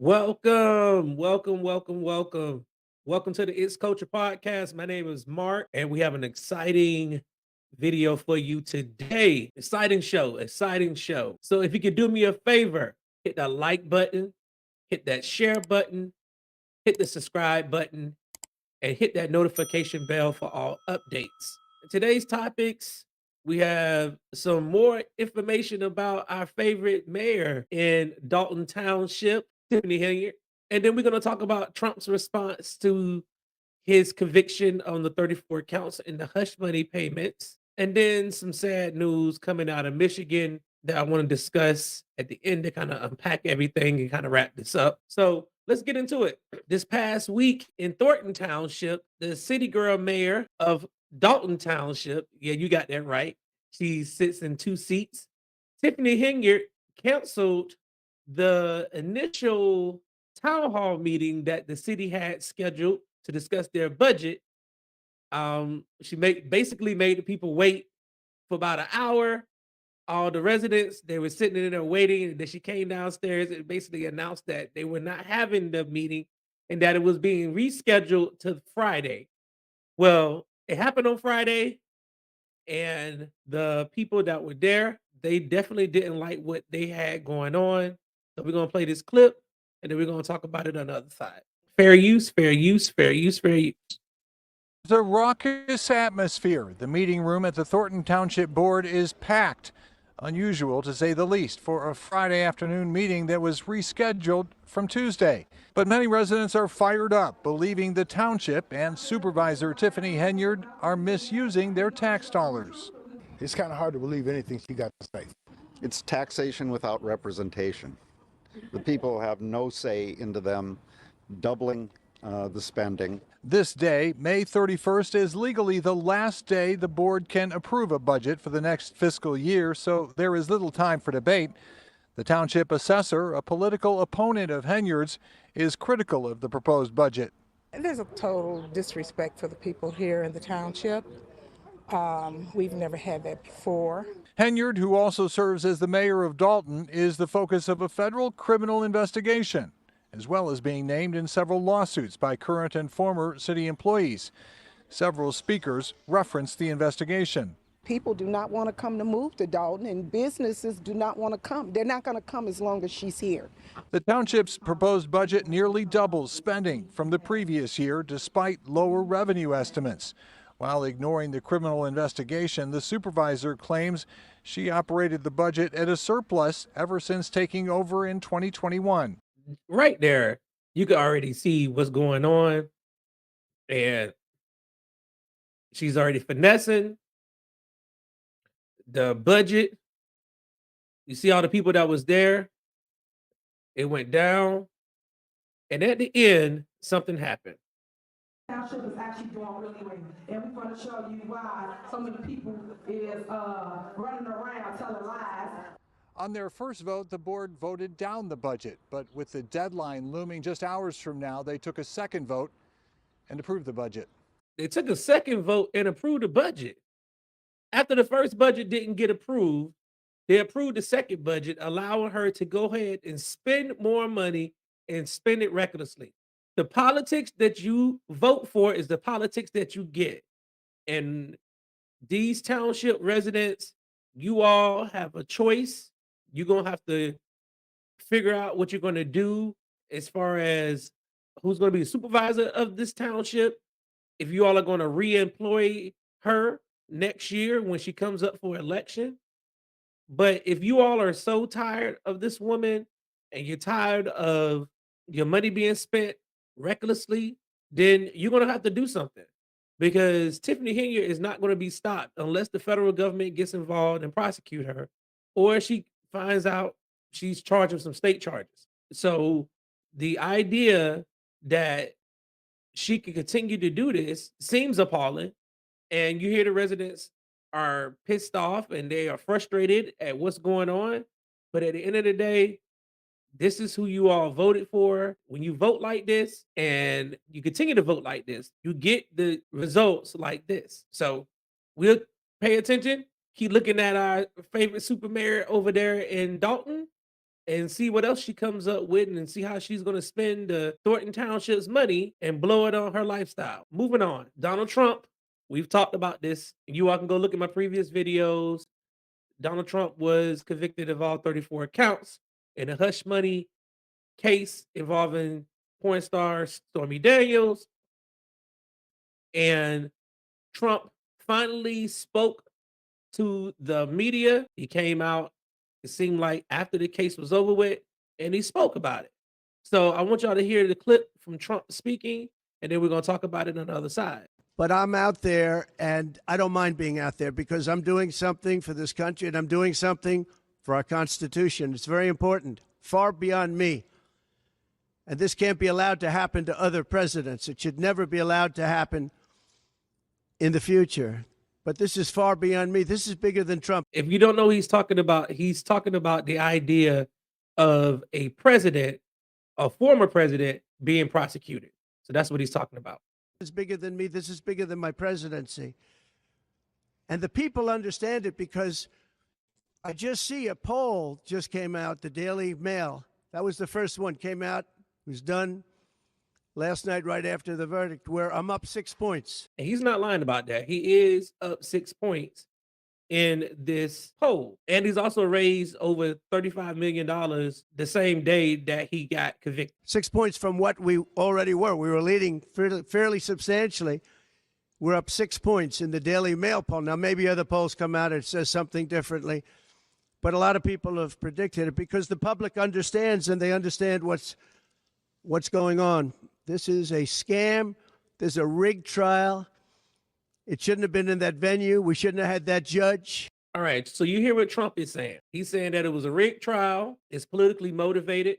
Welcome. Welcome to the It's Culture Podcast. My name is Mark, and we have an exciting video for you today. Exciting show. So if you could do me a favor, hit that like button, hit that share button, hit the subscribe button, and hit that notification bell for all updates. In today's topics, we have some more information about our favorite mayor in Dolton Township, Tiffany Henyard. And then we're going to talk about Trump's response to his conviction on the 34 counts in the hush money payments. And then some sad news coming out of Michigan that I want to discuss at the end to kind of unpack everything and kind of wrap this up. So let's get into it. This past week in Thornton Township, the city girl mayor of Dolton Township, yeah, you got that right. She sits in two seats. Tiffany Henyard canceled the initial town hall meeting that the city had scheduled to discuss their budget. She basically made the people wait for about an hour. All the residents, they were sitting in there waiting, and then she came downstairs and basically announced that they were not having the meeting and that it was being rescheduled to Friday. Well, it happened on Friday, and the people that were there, they definitely didn't like what they had going on. So we're gonna play this clip, and then we're gonna talk about it on the other side. Fair use, fair use, fair use, fair use. The raucous atmosphere. The meeting room at the Thornton Township Board is packed. Unusual, to say the least, for a Friday afternoon meeting that was rescheduled from Tuesday. But many residents are fired up, believing the township and Supervisor Tiffany Henyard are misusing their tax dollars. It's kind of hard to believe anything she got to say. It's taxation without representation. The people have no say into them doubling the spending. This day, May 31st, is legally the last day the board can approve a budget for the next fiscal year, so there is little time for debate. The township assessor, a political opponent of Henyard's, is critical of the proposed budget. There's a total disrespect for the people here in the township. We've never had that before. Henyard, who also serves as the mayor of Dolton, is the focus of a federal criminal investigation, as well as being named in several lawsuits by current and former city employees. Several speakers referenced the investigation. People do not want to come to move to Dolton, and businesses do not want to come. They're not going to come as long as she's here. The township's proposed budget nearly doubles spending from the previous year, despite lower revenue estimates. While ignoring the criminal investigation, the supervisor claims she operated the budget at a surplus ever since taking over in 2021. Right there, you can already see what's going on, and she's already finessing the budget. You see all the people that was there. It went down, and at the end, something happened. Township is actually doing really well, and we're going to show you why so many people is running around telling lies. On their first vote, the board voted down the budget, but with the deadline looming just hours from now, they took a second vote and approved the budget. They took a second vote and approved the budget. After the first budget didn't get approved, they approved the second budget, allowing her to go ahead and spend more money and spend it recklessly. The politics that you vote for is the politics that you get. And these township residents, you all have a choice. You're going to have to figure out what you're going to do as far as who's going to be the supervisor of this township. If you all are going to re-employ her next year when she comes up for election. But if you all are so tired of this woman and you're tired of your money being spent recklessly, then you're going to have to do something, because Tiffany Henyard is not going to be stopped unless the federal government gets involved and prosecute her, or she finds out she's charged with some state charges. So the idea that she can continue to do this seems appalling. And you hear the residents are pissed off and they are frustrated at what's going on. But at the end of the day, this is who you all voted for. When you vote like this and you continue to vote like this, you get the results like this. So we'll pay attention, keep looking at our favorite super mayor over there in Dolton, and see what else she comes up with and see how she's going to spend the Thornton Township's money and blow it on her lifestyle. Moving on. Donald Trump, we've talked about this. You all can go look at my previous videos. Donald Trump was convicted of all 34 counts in a hush money case involving porn star Stormy Daniels. And Trump finally spoke to the media. He came out, it seemed like after the case was over with, and he spoke about it. So I want y'all to hear the clip from Trump speaking, and then we're going to talk about it on the other side. But I'm out there, and I don't mind being out there because I'm doing something for this country, and I'm doing something for our Constitution. It's very important, far beyond me. And this can't be allowed to happen to other presidents. It should never be allowed to happen in the future. But this is far beyond me. This is bigger than Trump. If you don't know what he's talking about the idea of a president, a former president, being prosecuted. So that's what he's talking about. This is bigger than me. This is bigger than my presidency. And the people understand it because I just see a poll just came out, the Daily Mail. That was the first one, came out, was done last night right after the verdict, where I'm up 6 points. And he's not lying about that. He is up 6 points in this poll. And he's also raised over $35 million the same day that he got convicted. 6 points from what we already were. We were leading fairly substantially. We're up 6 points in the Daily Mail poll. Now, maybe other polls come out and it says something differently, but a lot of people have predicted it because the public understands, and they understand what's going on. This is a scam. There's a rigged trial. It shouldn't have been in that venue. We shouldn't have had that judge. All right. So you hear what Trump is saying. He's saying that it was a rigged trial. It's politically motivated.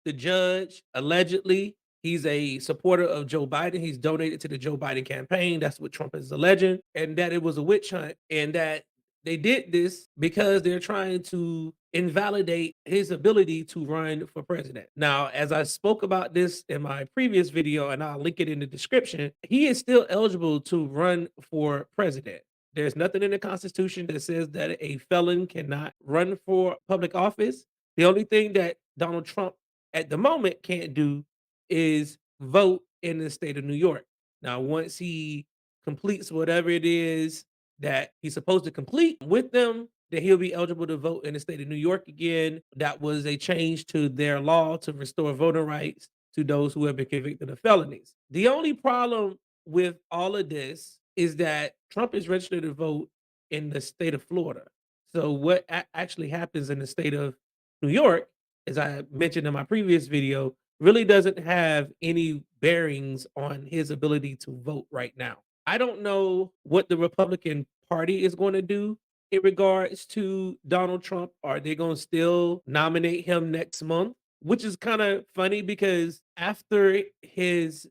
The judge, allegedly, he's a supporter of Joe Biden. He's donated to the Joe Biden campaign. That's what Trump is alleging. And that it was a witch hunt, and that they did this because they're trying to invalidate his ability to run for president. Now, as I spoke about this in my previous video, and I'll link it in the description, he is still eligible to run for president. There's nothing in the Constitution that says that a felon cannot run for public office. The only thing that Donald Trump at the moment can't do is vote in the state of New York. Now, once he completes whatever it is that he's supposed to complete with them, then he'll be eligible to vote in the state of New York again. That was a change to their law to restore voting rights to those who have been convicted of felonies. The only problem with all of this is that Trump is registered to vote in the state of Florida. So what actually happens in the state of New York, as I mentioned in my previous video, really doesn't have any bearings on his ability to vote right now. I don't know what the Republican Party is going to do in regards to Donald Trump. Are they going to still nominate him next month? Which is kind of funny because after his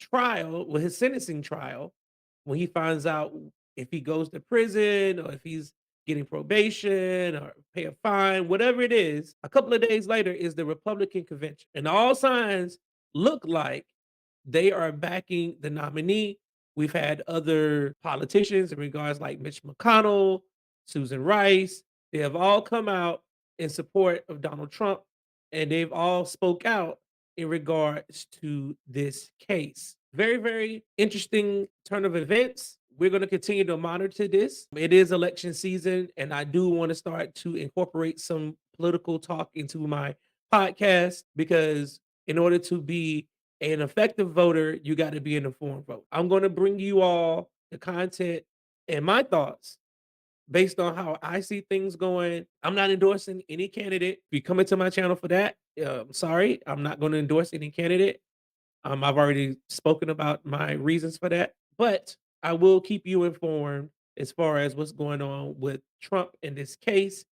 trial, well, his sentencing trial, when he finds out if he goes to prison or if he's getting probation or pay a fine, whatever it is, a couple of days later is the Republican convention. And all signs look like they are backing the nominee. We've had other politicians in regards like Mitch McConnell, Susan Rice. They have all come out in support of Donald Trump, and they've all spoke out in regards to this case. Very, very interesting turn of events. We're going to continue to monitor this. It is election season, and I do want to start to incorporate some political talk into my podcast because in order to be an effective voter, you got to be an informed vote. I'm going to bring you all the content and my thoughts based on how I see things going. I'm not endorsing any candidate. If you come into my channel for that, sorry, I'm not going to endorse any candidate. I've already spoken about my reasons for that, but I will keep you informed as far as what's going on with Trump in this case,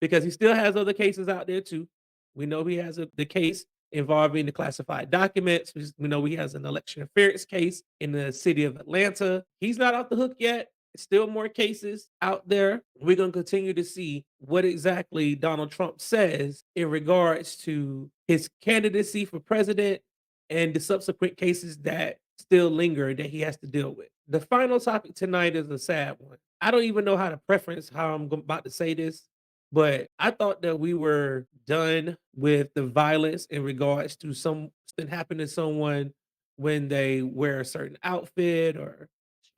because he still has other cases out there too. We know he has the case involving the classified documents. We know he has an election interference case in the city of Atlanta. He's not off the hook yet. Still more cases out there. We're going to continue to see what exactly Donald Trump says in regards to his candidacy for president and the subsequent cases that still linger that he has to deal with. The final topic tonight is a sad one. I don't even know how to preference how I'm about to say this, But I thought that we were done with the violence in regards to something happen to someone when they wear a certain outfit or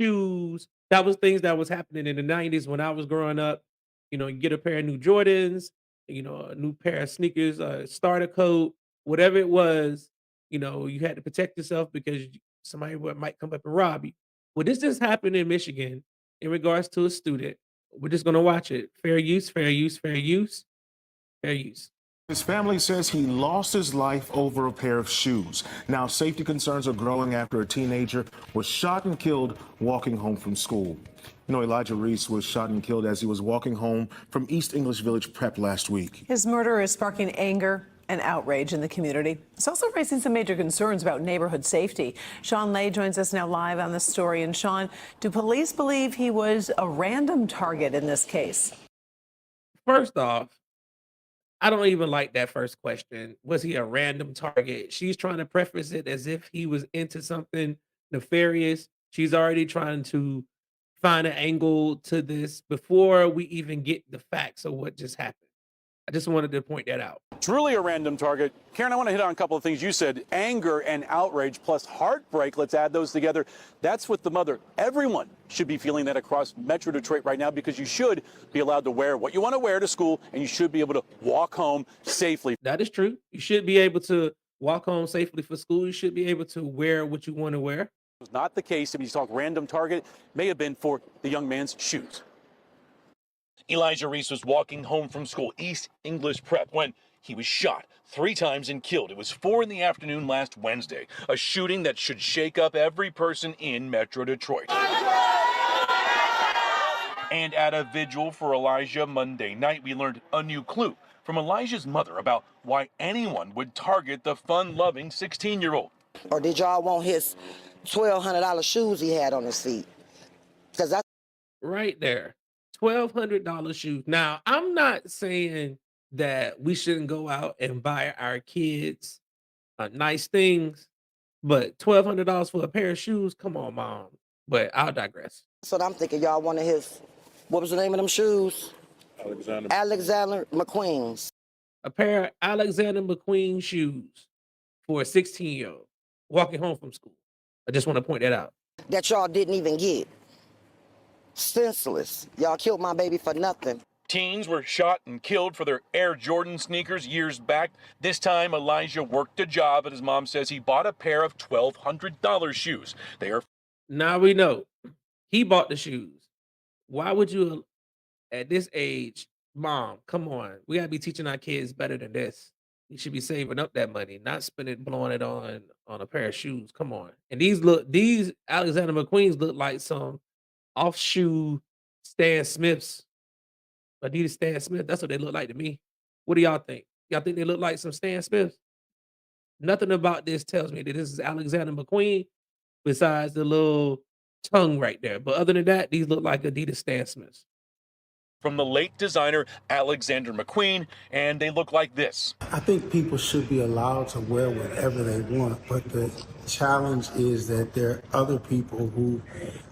shoes. That was things that was happening in the 90s when I was growing up. You get a pair of new Jordans, a new pair of sneakers, a starter coat, whatever it was, you had to protect yourself because somebody might come up and rob you. Well, this just happened in Michigan in regards to a student. We're just gonna watch it. Fair use, fair use, fair use, fair use. His family says he lost his life over a pair of shoes. Now, safety concerns are growing after a teenager was shot and killed walking home from school. Elijah Reese was shot and killed as he was walking home from East English Village Prep last week. His murder is sparking anger and outrage in the community. It's also raising some major concerns about neighborhood safety. Sean Lay joins us now live on this story. And Sean, do police believe he was a random target in this case? First off, I don't even like that first question. Was he a random target? She's trying to preface it as if he was into something nefarious. She's already trying to find an angle to this before we even get the facts of what just happened. I just wanted to point that out. Truly a random target. Karen, I want to hit on a couple of things you said. Anger and outrage plus heartbreak. Let's add those together. That's what the mother. Everyone should be feeling that across Metro Detroit right now, because you should be allowed to wear what you want to wear to school, and you should be able to walk home safely. That is true. You should be able to walk home safely for school. You should be able to wear what you want to wear. It was not the case. If you talk random target, may have been for the young man's shoes. Elijah Reese was walking home from school, East English Prep, when he was shot 3 times and killed. It was 4 in the afternoon last Wednesday, a shooting that should shake up every person in Metro Detroit. And at a vigil for Elijah Monday night, we learned a new clue from Elijah's mother about why anyone would target the fun-loving 16-year-old. Or did y'all want his $1,200 shoes he had on his feet? Because that's Right there. $1,200 shoes. Now, I'm not saying that we shouldn't go out and buy our kids nice things, but $1,200 for a pair of shoes, come on, mom. But I'll digress. what I'm thinking. Y'all wanted his, what was the name of them shoes? Alexander McQueen's. A pair of Alexander McQueen shoes for a 16-year-old walking home from school. I just want to point that out. That y'all didn't even get. Senseless. Y'all killed my baby for nothing. Teens were shot and killed for their Air Jordan sneakers years back. This time, Elijah worked a job, and his mom says he bought a pair of $1,200 shoes. They are. Now we know he bought the shoes. Why would you, at this age, mom, come on. We got to be teaching our kids better than this. You should be saving up that money, not blowing it on a pair of shoes. Come on. And these Alexander McQueens look like some off shoe Stan Smiths. Adidas Stan Smith. That's what they look like to me. What do y'all think? Y'all think they look like some Stan Smiths? Nothing about this tells me that this is Alexander McQueen besides the little tongue right there. But other than that, these look like Adidas Stan Smiths. From the late designer Alexander McQueen, and they look like this. I think people should be allowed to wear whatever they want, but the challenge is that there are other people who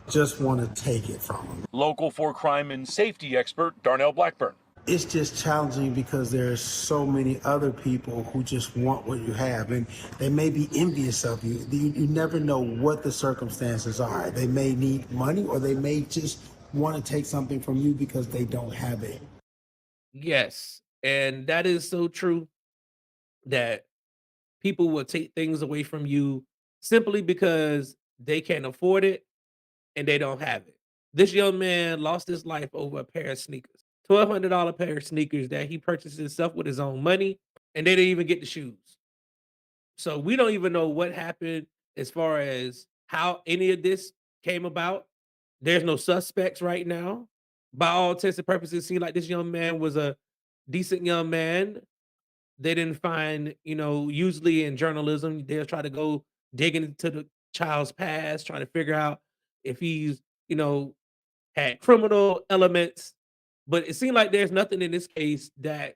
just want to take it from them. Local 4 crime and safety expert Darnell Blackburn. It's just challenging because there's so many other people who just want what you have, and they may be envious of you. You never know what the circumstances are. They may need money, or they may just want to take something from you because they don't have it. Yes, and that is so true, that people will take things away from you simply because they can't afford it and they don't have it. This young man lost his life over a pair of sneakers, $1,200 pair of sneakers that he purchased himself with his own money, and they didn't even get the shoes. So we don't even know what happened as far as how any of this came about. There's no suspects right now. By all intents and purposes, it seemed like this young man was a decent young man. They didn't find, usually in journalism, they'll try to go digging into the child's past, trying to figure out if he's, had criminal elements. But it seemed like there's nothing in this case that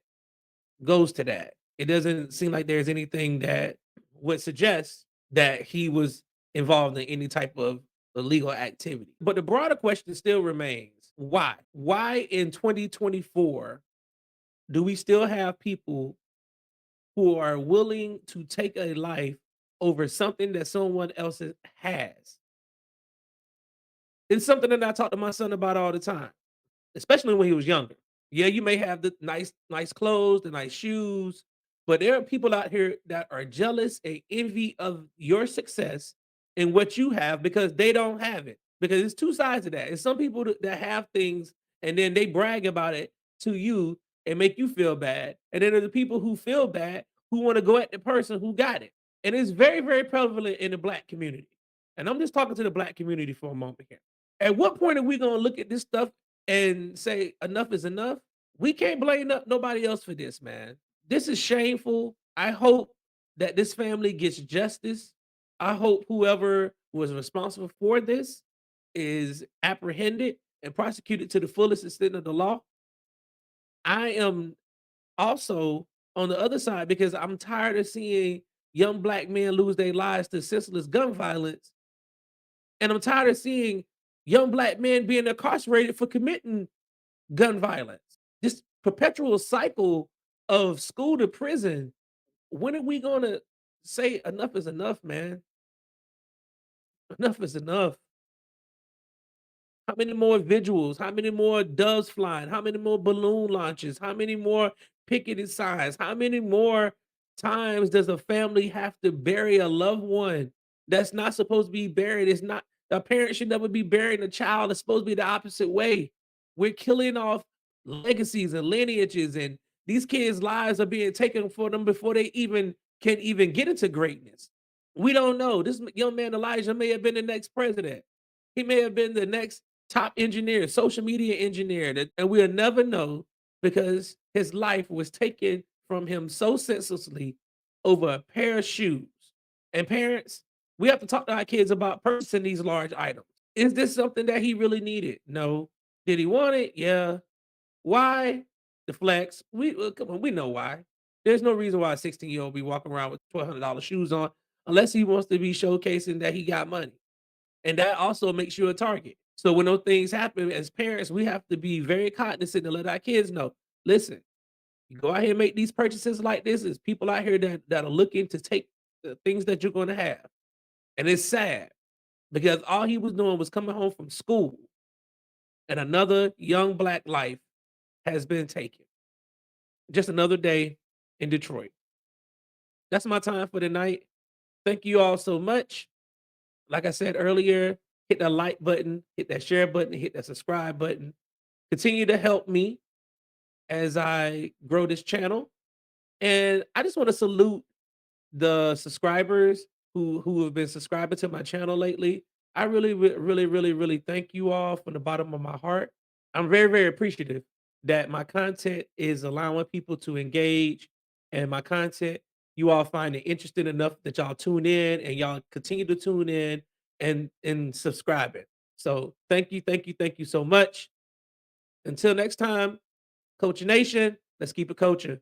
goes to that. It doesn't seem like there's anything that would suggest that he was involved in any type of illegal activity. But the broader question still remains, why? Why in 2024 do we still have people who are willing to take a life over something that someone else has? It's something that I talk to my son about all the time, especially when he was younger. Yeah, you may have the nice clothes, the nice shoes, but there are people out here that are jealous and envy of your success and what you have because they don't have it. Because it's two sides of that. It's some people that have things and then they brag about it to you and make you feel bad. And then there's the people who feel bad who want to go at the person who got it. And it's very, very prevalent in the black community. And I'm just talking to the black community for a moment here. At what point are we gonna look at this stuff and say enough is enough? We can't blame nobody else for this, man. This is shameful. I hope that this family gets justice. I hope whoever was responsible for this is apprehended and prosecuted to the fullest extent of the law. I am also on the other side because I'm tired of seeing young black men lose their lives to senseless gun violence. And I'm tired of seeing young black men being incarcerated for committing gun violence. This perpetual cycle of school to prison. When are we gonna say enough is enough, man? Enough is enough. How many more vigils? How many more doves flying? How many more balloon launches? How many more picketed signs? How many more times does a family have to bury a loved one that's not supposed to be buried? It's not a parent should never be burying a child. It's supposed to be the opposite way. We're killing off legacies and lineages, and these kids' lives are being taken for them before they can even get into greatness. We don't know. This young man Elijah may have been the next president. He may have been the next top engineer, social media engineer, and we'll never know because his life was taken from him so senselessly over a pair of shoes. And parents, we have to talk to our kids about purchasing these large items. Is this something that he really needed? No. Did he want it? Yeah. Why? The flex. Come on, we know why. There's no reason why a 16-year-old be walking around with $1,200 shoes on unless he wants to be showcasing that he got money. And that also makes you a target. So when those things happen, as parents, we have to be very cognizant to let our kids know. Listen, you go out here and make these purchases like this. There's people out here that are looking to take the things that you're going to have, and it's sad because all he was doing was coming home from school, and another young black life has been taken. Just another day in Detroit. That's my time for tonight. Thank you all so much. Like I said earlier, hit that like button, hit that share button, hit that subscribe button. Continue to help me as I grow this channel. And I just want to salute the subscribers who have been subscribing to my channel lately. I really thank you all from the bottom of my heart. I'm very, very appreciative that my content is allowing people to engage and my content, you all find it interesting enough that y'all tune in and y'all continue to tune in and subscribe it. So thank you so much. Until next time, Coach Nation, let's keep it coaching.